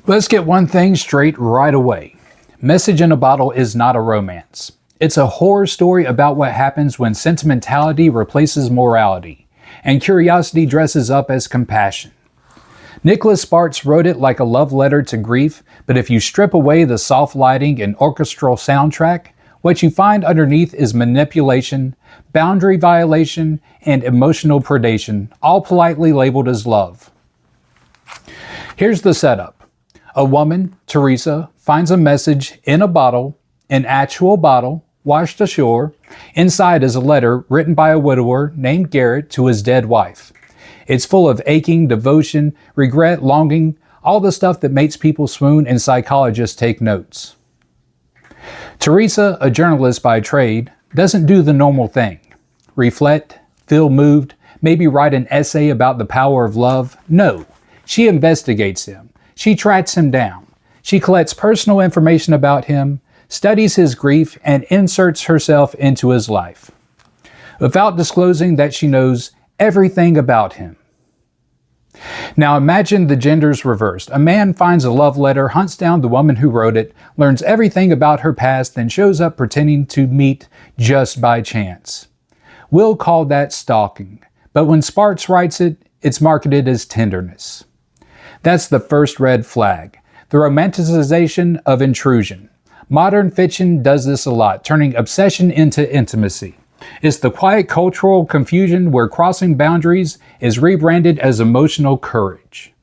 Let's get one thing straight right away. Message in a Bottle is not a romance. It's a horror story about what happens when sentimentality replaces morality, and curiosity dresses up as compassion. Nicholas Sparks wrote it like a love letter to grief, but if you strip away the soft lighting and orchestral soundtrack, what you find underneath is manipulation, boundary violation, and emotional predation, all politely labeled as love. Here's the setup. A woman, Teresa, finds a message in a bottle, an actual bottle, washed ashore. Inside is a letter written by a widower named Garrett to his dead wife. It's full of aching, devotion, regret, longing, all the stuff that makes people swoon and psychologists take notes. Teresa, a journalist by trade, doesn't do the normal thing. Reflect, feel moved, maybe write an essay about the power of love. No, she investigates him. She tracks him down. She collects personal information about him, studies his grief, and inserts herself into his life, without disclosing that she knows everything about him. Now imagine the genders reversed. A man finds a love letter, hunts down the woman who wrote it, learns everything about her past, then shows up pretending to meet just by chance. We'll call that stalking, but when Sparks writes it, it's marketed as tenderness. That's the first red flag, the romanticization of intrusion. Modern fiction does this a lot, turning obsession into intimacy. It's the quiet cultural confusion where crossing boundaries is rebranded as emotional courage.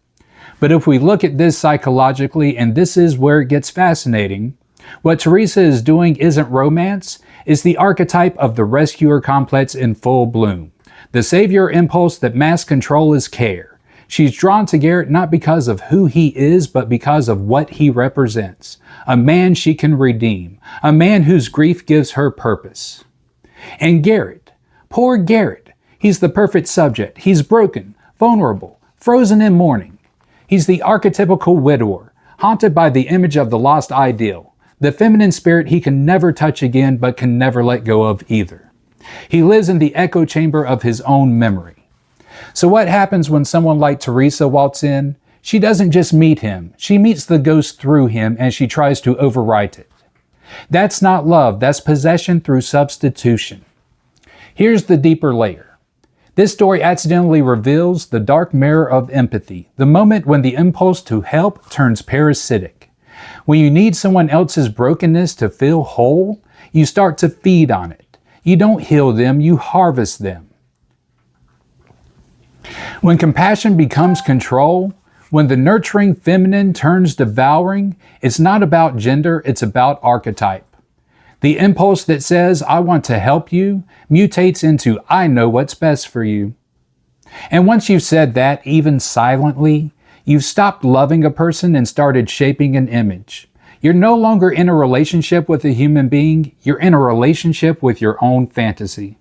But if we look at this psychologically, and this is where it gets fascinating, what Teresa is doing isn't romance, it's the archetype of the rescuer complex in full bloom. The savior impulse that masks control is care. She's drawn to Garrett not because of who he is, but because of what he represents. A man she can redeem, a man whose grief gives her purpose. And Garrett, poor Garrett, he's the perfect subject. He's broken, vulnerable, frozen in mourning. He's the archetypical widower, haunted by the image of the lost ideal, the feminine spirit he can never touch again but can never let go of either. He lives in the echo chamber of his own memory. So what happens when someone like Teresa walks in? She doesn't just meet him, she meets the ghost through him and she tries to overwrite it. That's not love, that's possession through substitution. Here's the deeper layer. This story accidentally reveals the dark mirror of empathy, the moment when the impulse to help turns parasitic. When you need someone else's brokenness to feel whole, you start to feed on it. You don't heal them, you harvest them. When compassion becomes control, when the nurturing feminine turns devouring, it's not about gender, it's about archetype. The impulse that says, I want to help you, mutates into, I know what's best for you. And once you've said that, even silently, you've stopped loving a person and started shaping an image. You're no longer in a relationship with a human being, you're in a relationship with your own fantasy.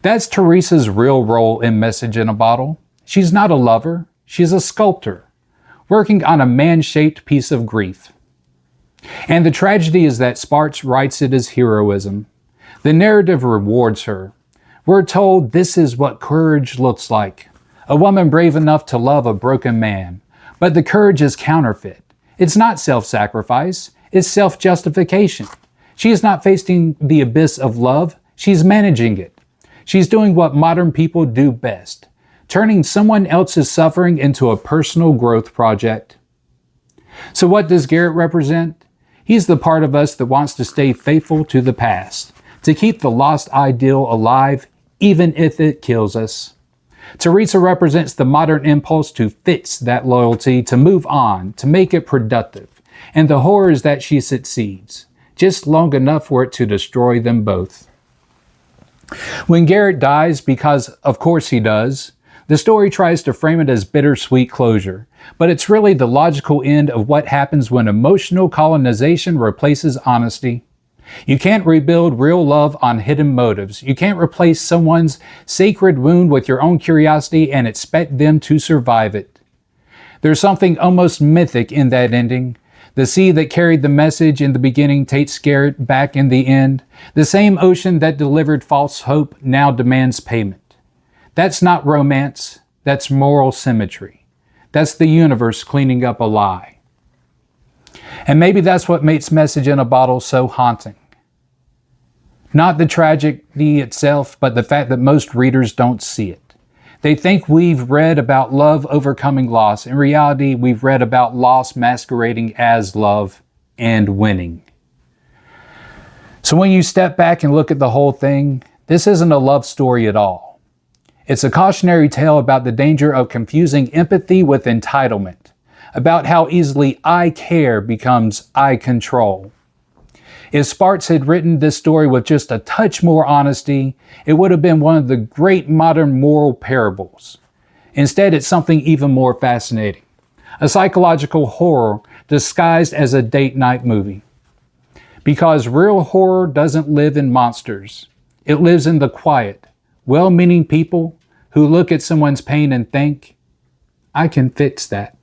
That's Teresa's real role in Message in a Bottle. She's not a lover. She's a sculptor, working on a man-shaped piece of grief. And the tragedy is that Sparks writes it as heroism. The narrative rewards her. We're told this is what courage looks like. A woman brave enough to love a broken man. But the courage is counterfeit. It's not self-sacrifice, it's self-justification. She is not facing the abyss of love, she's managing it. She's doing what modern people do best. Turning someone else's suffering into a personal growth project. So what does Garrett represent? He's the part of us that wants to stay faithful to the past, to keep the lost ideal alive, even if it kills us. Teresa represents the modern impulse to fix that loyalty, to move on, to make it productive. And the horror is that she succeeds, just long enough for it to destroy them both. When Garrett dies, because of course he does, the story tries to frame it as bittersweet closure, but it's really the logical end of what happens when emotional colonization replaces honesty. You can't rebuild real love on hidden motives. You can't replace someone's sacred wound with your own curiosity and expect them to survive it. There's something almost mythic in that ending. The sea that carried the message in the beginning takes Garrett back in the end. The same ocean that delivered false hope now demands payment. That's not romance, That's moral symmetry. That's the universe cleaning up a lie. And maybe that's what makes Message in a Bottle so haunting. Not the tragedy itself, but the fact that most readers don't see it. They think we've read about love overcoming loss. In reality, we've read about loss masquerading as love and winning. So when you step back and look at the whole thing, this isn't a love story at all. It's a cautionary tale about the danger of confusing empathy with entitlement, about how easily I care becomes I control. If Sparks had written this story with just a touch more honesty, it would have been one of the great modern moral parables. Instead, it's something even more fascinating. A psychological horror disguised as a date night movie. Because real horror doesn't live in monsters. It lives in the quiet, well-meaning people who look at someone's pain and think, I can fix that.